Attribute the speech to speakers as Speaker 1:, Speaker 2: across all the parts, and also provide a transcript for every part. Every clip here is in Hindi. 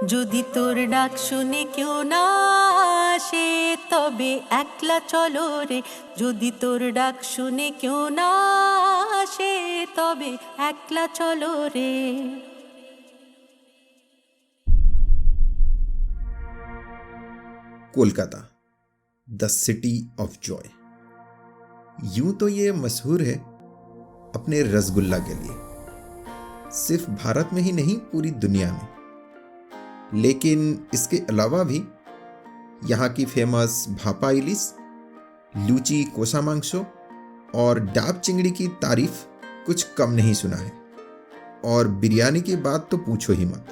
Speaker 1: যদি তোর ডাক শুনে কেউ না আসে তবে একলা চলো রে, যদি তোর ডাক শুনে কেউ না আসে তবে একলা চলো রে।
Speaker 2: Kolkata, the city of Joy. यूं तो ये मशहूर है अपने रसगुल्ला के लिए, सिर्फ भारत में ही नहीं पूरी दुनिया में। लेकिन इसके अलावा भी यहाँ की फेमस भापा इलिस, लूची कोसा मांगशो और डाब चिंगड़ी की तारीफ कुछ कम नहीं सुना है। और बिरयानी की बात तो पूछो ही मत,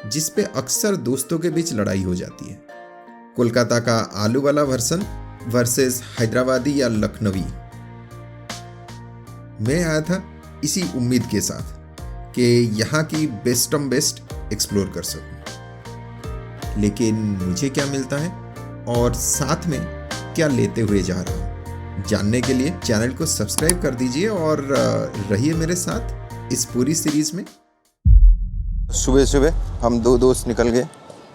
Speaker 2: जिस पे अक्सर दोस्तों के बीच लड़ाई हो जाती है। कोलकाता का आलू वाला वर्सन वर्सेस हैदराबादी या लखनवी। मैं आया था इसी उम्मीद के साथ कि यहाँ की बेस्ट एक्सप्लोर कर सकूं। लेकिन मुझे क्या मिलता है और साथ में क्या लेते हुए जा रहा हूँ, जानने के लिए चैनल को सब्सक्राइब कर दीजिए और रहिए मेरे साथ इस पूरी सीरीज में।
Speaker 3: सुबह सुबह हम दो दोस्त निकल गए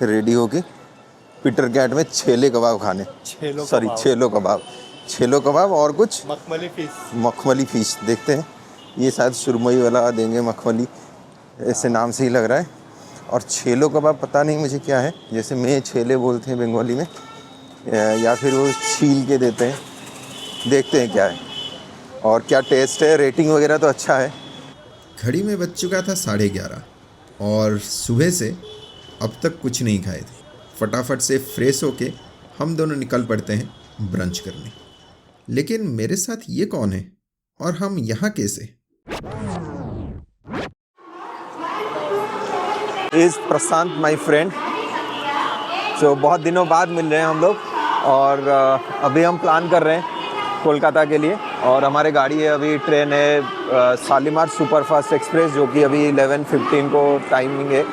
Speaker 3: रेडी होके पीटर कैट में छेले कबाब खाने। छेलो कबाब और कुछ मखमली फिश देखते हैं। ये शायद सुरमई वाला देंगे, मखमली ऐसे नाम से ही लग रहा है। और छेलो कबाब पता नहीं मुझे क्या है, जैसे मैं छेले बोलते हैं बंगाली में, या फिर वो छील के देते हैं। देखते हैं क्या है और क्या टेस्ट है। रेटिंग वगैरह तो अच्छा है।
Speaker 2: घड़ी में बज चुका था 11:30 और सुबह से अब तक कुछ नहीं खाए थे। फटाफट से फ्रेश होके हम दोनों निकल पड़ते हैं ब्रंच करने। लेकिन मेरे साथ ये कौन है और हम यहाँ कैसे?
Speaker 3: Is Prashant my friend. So बहुत दिनों बाद मिल रहे हैं हम लोग और अभी हम प्लान कर रहे हैं कोलकाता के लिए। और हमारे गाड़ी है, अभी ट्रेन है शालीमार सुपरफास्ट एक्सप्रेस, जो कि अभी 11:15 को टाइमिंग है।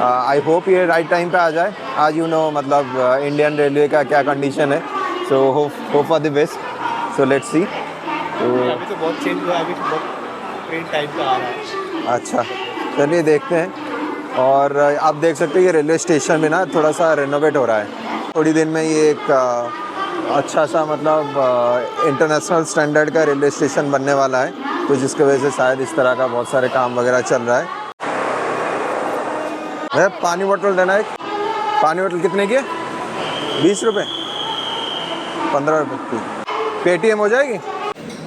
Speaker 3: आई होप ये राइट टाइम पे आ जाए। आज मतलब इंडियन रेलवे का क्या कंडीशन है। So hope for the best. So let's see.
Speaker 4: अभी तो बहुत चेंज हुआ है, अभी तो बहुत ट्रेन टाइम पे आ रहा है।
Speaker 3: अच्छा, चलिए देखते हैं। और आप देख सकते हैं ये रेलवे स्टेशन में ना थोड़ा सा रेनोवेट हो रहा है। थोड़ी दिन में ये एक अच्छा सा मतलब इंटरनेशनल स्टैंडर्ड का रेलवे स्टेशन बनने वाला है, तो जिसकी वजह से शायद इस तरह का बहुत सारे काम वगैरह चल रहा है। भैया पानी बोतल देना एक। पानी बोतल कितने की है? 20 रुपये, 15 रुपये की। पेटीएम हो जाएगी।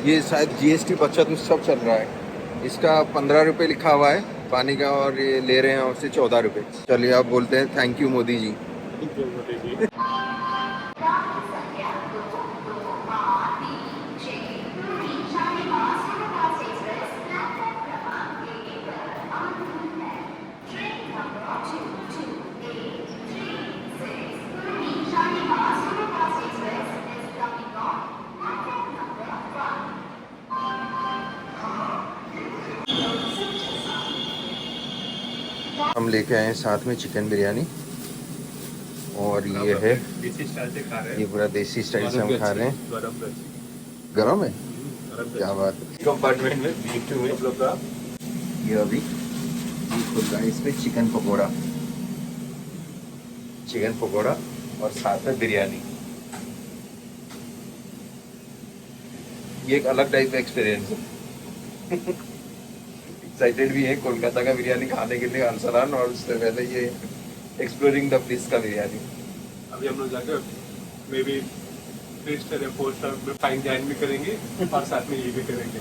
Speaker 3: ये शायद GST बचत उत्सव चल रहा है, इसका 15 रुपये लिखा हुआ है पानी का, और ये ले रहे हैं और से 14 रुपये। चलिए आप बोलते हैं थैंक यू मोदी जी। हम लेके आए हैं साथ में चिकन बिरयानी, और ये है
Speaker 4: देसी स्टाइल से खा रहे हैं।
Speaker 3: ये पूरा देसी स्टाइल से हम खा रहे हैं। गरम है, क्या बात है। कंपार्टमेंट में बीफ में हम लोग का ये अभी खुल रहा है। इसमें चिकन पकौड़ा और साथ में बिरयानी। ये एक अलग टाइप का एक्सपीरियंस है। एक्साइटेड भी है कोलकाता का बिरयानी खाने के लिए, अरसलान, और उससे पहले ये एक्सप्लोरिंग द प्लेस का बिरयानी।
Speaker 4: अभी हम लोग जाकर मे बी 3 स्टार या 4 स्टार में फाइन डाइन भी करेंगे और साथ में ये भी करेंगे।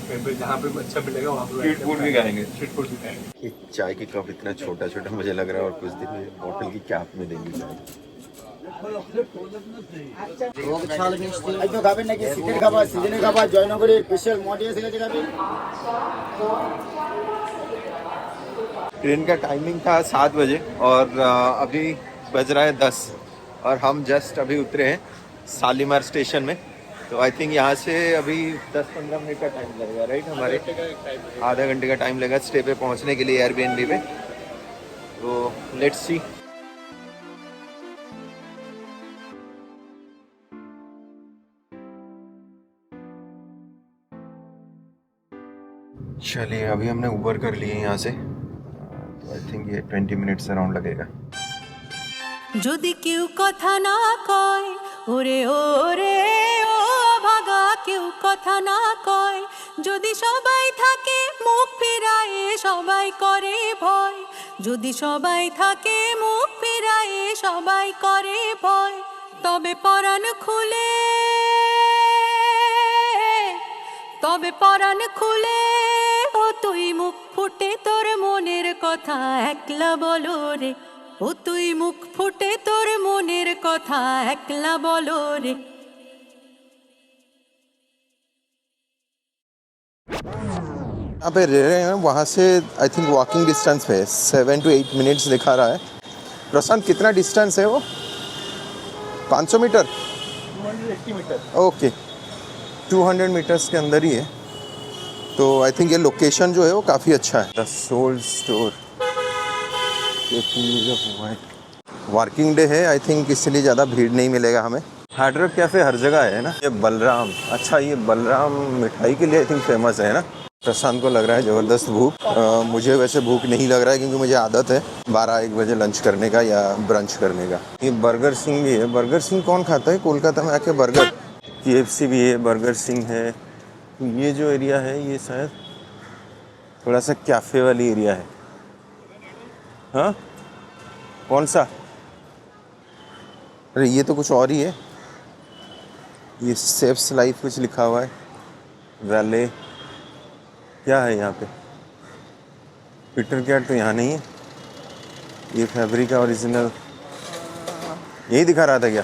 Speaker 4: फिर जहाँ पे अच्छा मिलेगा वहाँ पे
Speaker 3: स्ट्रीट फूड भी खाएंगे।
Speaker 4: खाएंगे।
Speaker 3: चाय की कप इतना छोटा छोटा मुझे लग रहा है, और कुछ दिन में बॉटल की कैप में देंगे चाय। ट्रेन का टाइमिंग था 7 बजे और अभी बज रहा है 10, और हम जस्ट अभी उतरे हैं शालीमार स्टेशन में। तो आई थिंक यहाँ से अभी 10-15 मिनट का टाइम लगेगा, राइट? हमारे आधा घंटे का टाइम लगेगा स्टे पे पहुँचने के लिए, एयरबीएनबी पे। तो लेट्स सी। चलिए अभी हमने उबर कर लिए यहाँ से, आई थिंक ये 20 मिनट्स अराउंड लगेगा।
Speaker 1: যদি কেউ কথা না কয় ওরে ওরে ও ভাগা কেউ কথা না কয় যদি সবাই থাকে মুখ ফিরায়ে সবাই করে ভয় যদি সবাই থাকে মুখ ফিরায়ে সবাই করে ভয় তবে পরাণ খুলে ও তুই মুখ ফুটে তোর মনের কথা একলা বলো রে ও তুই মুখ ফুটে তোর মনের কথা একলা বলো রে।
Speaker 3: यहाँ पे रह रहे हैं वहाँ से आई थिंक वॉकिंग डिस्टेंस पे 7 to 8 मिनट्स दिखा रहा है। प्रशांत कितना डिस्टेंस है वो? 500 मीटर?
Speaker 4: 180 मीटर।
Speaker 3: ओके 200 मीटर्स के अंदर ही है। तो आई थिंक ये लोकेशन जो है वो काफ़ी अच्छा है। The Souled Store working day है आई थिंक, इसलिए ज़्यादा भीड़ नहीं मिलेगा हमें। हार्ड रॉक कैफ़े हर जगह है ना। ये बलराम, अच्छा ये बलराम मिठाई के लिए आई थिंक फेमस है ना। प्रशांत को लग रहा है ज़बरदस्त भूख। मुझे वैसे भूख नहीं लग रहा है क्योंकि मुझे आदत है 12-1 बजे लंच करने का या ब्रंच करने का। ये बर्गर सिंह भी है। बर्गर सिंह कौन खाता है कोलकाता में आके बर्गर? KFC भी है, बर्गर सिंह है। तो ये जो एरिया है ये शायद थोड़ा सा कैफ़े वाली एरिया है। हाँ कौन सा? अरे ये तो कुछ और ही है। ये सेफ्स लाइफ कुछ लिखा हुआ है। वैले क्या है यहाँ पे? पीटर कैट तो यहाँ नहीं है। ये फैब्रिका ओरिजिनल यही दिखा रहा था क्या?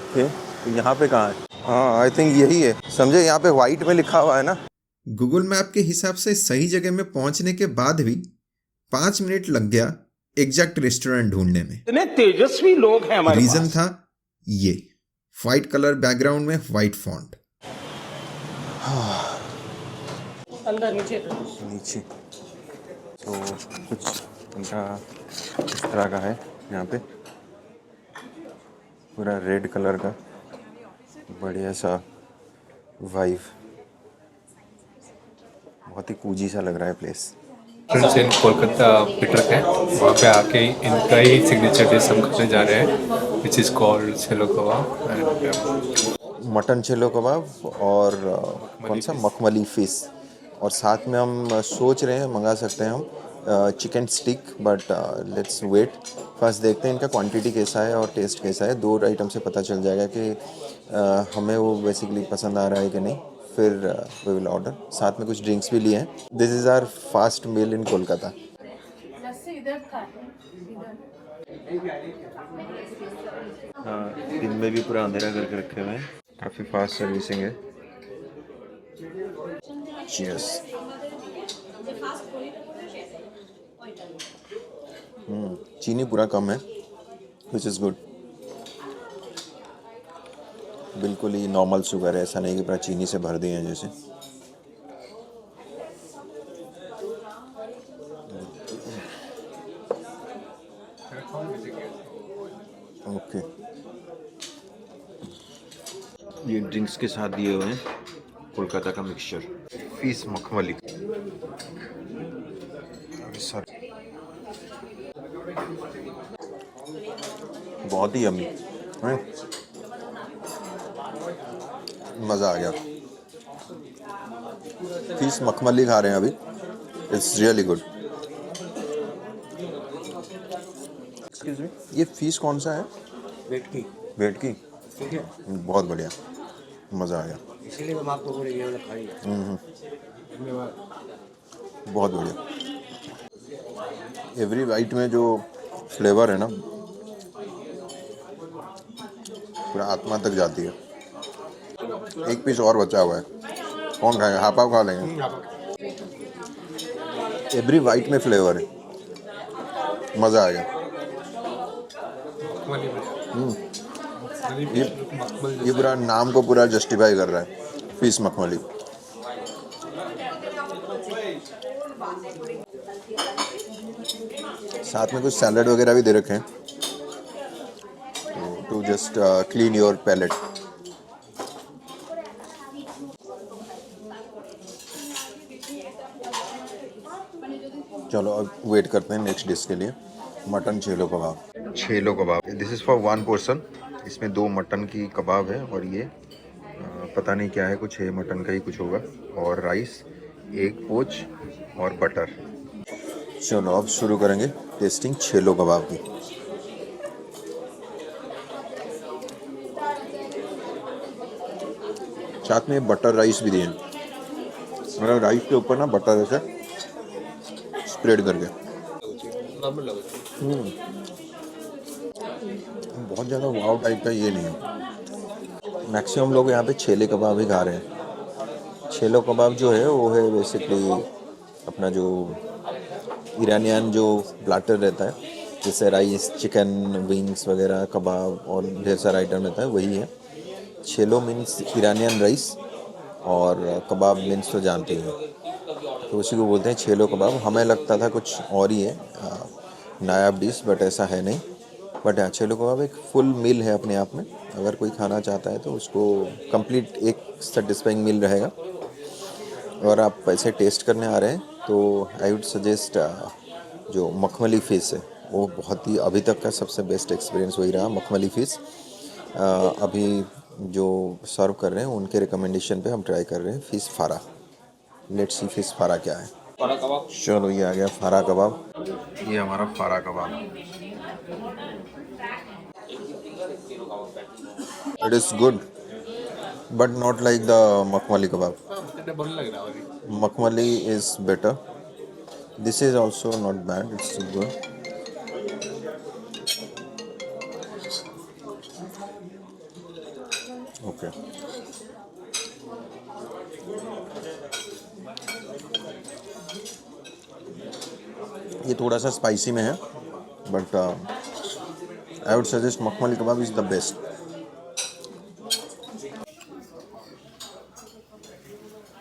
Speaker 3: ओके तो यहाँ पे कहाँ है? हाँ आई थिंक यही है, समझे। यहाँ पे वाइट में लिखा हुआ है ना।
Speaker 2: गूगल मैप के हिसाब से सही जगह में पहुंचने के बाद भी 5 मिनट लग गया एग्जैक्ट रेस्टोरेंट ढूंढने में।
Speaker 5: इतने तेजस्वी लोग हैं हमारे
Speaker 2: रीजन
Speaker 5: पास।
Speaker 2: था ये व्हाइट कलर बैकग्राउंड में व्हाइट फॉन्ट।
Speaker 5: अंदर नीचे
Speaker 3: तो कुछ उनका इस तरह का है यहाँ पे, पूरा रेड कलर का बढ़िया सा वाइब। बहुत ही कूजी सा लग रहा है प्लेस।
Speaker 4: फ्रेंड्स इन कोलकाता पीटर के वहाँ पे आके इनका ही सिग्नेचर डिश हम खाने जा रहे हैं which is called chelo kebab.
Speaker 3: Mutton chelo kebab और कौन सा मखमली फ़िश। और साथ में हम सोच रहे हैं मंगा सकते हैं हम chicken stick, but let's wait. First देखते हैं इनका क्वांटिटी कैसा है और टेस्ट कैसा है। 2 आइटम से पता चल जाएगा कि हमें वो बेसिकली पसंद आ रहा है कि नहीं। फिर वी विल ऑर्डर। साथ में कुछ ड्रिंक्स भी लिए हैं। दिस इज़ आवर फास्ट मील इन कोलकाता। हाँ दिन में भी पूरा अंधेरा करके रखे हुए हैं। काफ़ी फास्ट सर्विसिंग है। चीयर्स। चीनी पूरा कम है विच इज़ गुड। बिल्कुल ही नॉर्मल शुगर है, ऐसा नहीं कि पूरा चीनी से भर दिए हैं जैसे। ओके ये ड्रिंक्स के साथ दिए हुए हैं कोलकाता का मिक्सचर फिश मखमली। बहुत ही यम्मी है, मज़ा आ गया। फिश मखमली खा रहे हैं अभी। It's really good. Excuse me, ये फिश कौन सा है? वेट की बहुत बढ़िया, मज़ा आ गया।
Speaker 5: इसलिए हम आपको बोले ये वाला खाइए।
Speaker 3: बहुत बढ़िया। एवरी बाइट में जो फ्लेवर है ना पूरा आत्मा तक जाती है। एक पीस और बचा हुआ है, कौन खाएगा? हाफ हाफ खा लेंगे। एवरी बाइट में फ्लेवर है, मज़ा आ गया। ये पूरा नाम को पूरा जस्टिफाई कर रहा है, फिश मखमली। साथ में कुछ सैलड वगैरह भी दे रखे हैं to just clean your palate. चलो अब वेट करते हैं नेक्स्ट डिश के लिए। Mutton chelo kebab. Chelo kebab, this is for 1 person. इसमें 2 मटन की कबाब है और ये पता नहीं क्या है, कुछ है मटन का ही कुछ होगा, और राइस, एक पोच और बटर। चलो अब शुरू करेंगे टेस्टिंग छेलो कबाब की। साथ में बटर राइस भी दिए, मतलब राइस के ऊपर ना बटर ऐसे स्प्रेड करके। बहुत ज़्यादा वाव टाइप का ये नहीं है। मैक्सिमम लोग यहाँ पे छेले कबाब ही खा रहे हैं। छेलो कबाब जो है वो है बेसिकली अपना जो ईरानियन जो प्लाटर रहता है, जैसे राइस, चिकन विंग्स वगैरह, कबाब और ढेर सारा आइटम रहता है, वही है। छेलो मीन्स ईरानियन राइस और कबाब मीन्स तो जानते ही हैं, तो उसी को बोलते हैं छेलो कबाब। हमें लगता था कुछ और ही है, नायाब डिश, बट ऐसा है नहीं। बट हाँ, छेलो कबाब एक फुल मील है अपने आप में। अगर कोई खाना चाहता है तो उसको कंप्लीट एक सेटिस्फाइंग मील रहेगा। और आप वैसे टेस्ट करने आ रहे हैं तो आई वुड सजेस्ट जो मखमली फ़िश है वो बहुत ही अभी तक का सबसे बेस्ट एक्सपीरियंस वही रहा, मखमली फ़िश। अभी जो सर्व कर रहे हैं उनके रिकमेंडेशन पे हम ट्राई कर रहे हैं फ़िश फारा। लेट्स सी फ़िश फारा क्या है। चलो ये आ गया फारा कबाब, ये हमारा फारा kebab. It is good but not like the makhmali kebab. Makhmali is better. This is also not bad, it's good. Okay, ये थोड़ा सा स्पाइसी में है, बट आई वुड सजेस्ट मखमली कबाब इज़ द बेस्ट।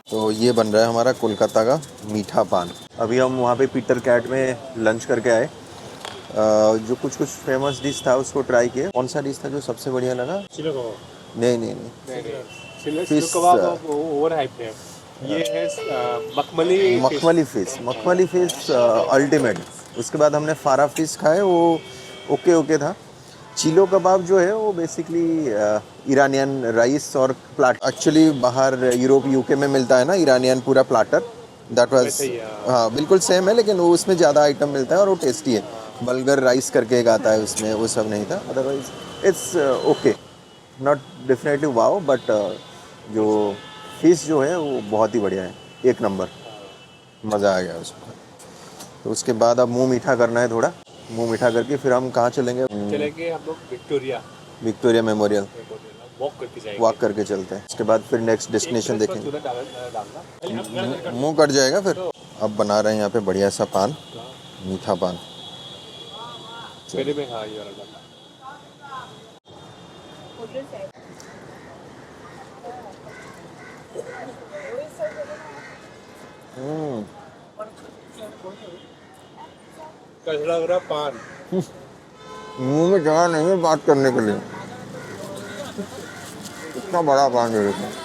Speaker 3: तो ये बन रहा है हमारा कोलकाता का मीठा पान। अभी हम वहाँ पे पीटर कैट में लंच करके आए। जो कुछ फेमस डिश था उसको ट्राई किए। कौन सा डिश था जो सबसे बढ़िया लगा?
Speaker 4: चिलो कबाब।
Speaker 3: नहीं।
Speaker 4: चिलो कबाब ओवर हाइप है। ये है
Speaker 3: मखमली फिश अल्टीमेट। उसके बाद हमने फारा फिश खाए, वो ओके था। चिलो कबाब जो है वो बेसिकली ईरानियन राइस और प्लाट, एक्चुअली बाहर यूरोप यूके में मिलता है ना ईरानियन पूरा प्लाटर, दैट वाज, हाँ बिल्कुल सेम है, लेकिन वो उसमें ज़्यादा आइटम मिलता है और वो टेस्टी है। बल्गर राइस करके एक आता है उसमें, वो सब नहीं था। Otherwise it's okay, not definitely wow, but जो फिश जो है वो बहुत ही बढ़िया है, एक नंबर, मज़ा आ गया उसमें। तो उसके बाद अब मुंह मीठा करना है, थोड़ा मुंह मीठा करके फिर हम कहाँ चलेंगे?
Speaker 4: हम लोग
Speaker 3: विक्टोरिया मेमोरियल
Speaker 4: वॉक
Speaker 3: करके चलते हैं। उसके बाद फिर नेक्स्ट डेस्टिनेशन देखेंगे। मुंह कट जाएगा फिर। अब बना रहे हैं यहाँ पे बढ़िया सा पान, मीठा पान।
Speaker 4: पहले में हाँ ये वाला डालना। कैसा लग रहा पान?
Speaker 3: मुंह में जगह नहीं है बात करने के लिए, इतना बड़ा पान दे देते हैं।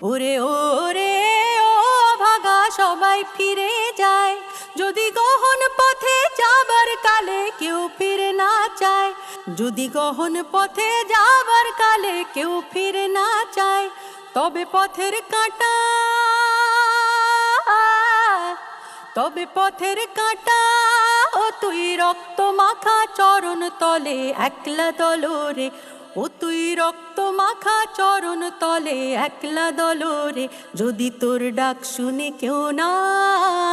Speaker 1: ওরে ওরে ও ভাগা সবাই ফিরে যায়, যদি গহন পথে যাবার কালে কেউ ফিরে না চায়, যদি গহন পথে যাবার কালে কেউ ফিরে না চায়, তবে পথের কাঁটা, তবে পথের কাঁটা ও তুই রক্ত মাখা চরণ তলে একলা দলরে, ও তুই রক্ত মাখা চরণ তলে একলা দলরে, যদি তোর ডাক শুনে কেউ না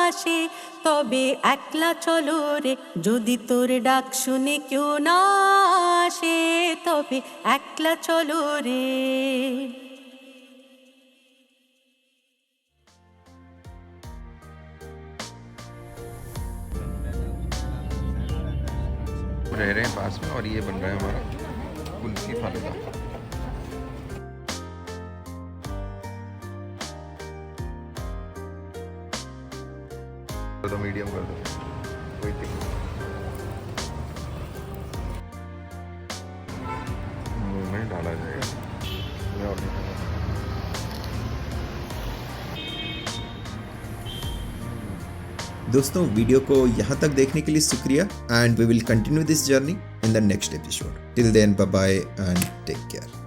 Speaker 1: আসে তবে একলা চলো রে, যদি তোর ডাক শুনে কেউ না আসে তবে একলা চলো রে।
Speaker 2: रह रहे हैं पास में और ये बन रहा है हमारा कुल्फी फालूदा। तो मीडियम कर दो, कोई दिक्कत मुंह में डाला जाएगा। मैं और नहीं खाऊंगा। दोस्तों वीडियो को यहाँ तक देखने के लिए शुक्रिया and we will continue this journey in the next episode. Till then bye bye and take care.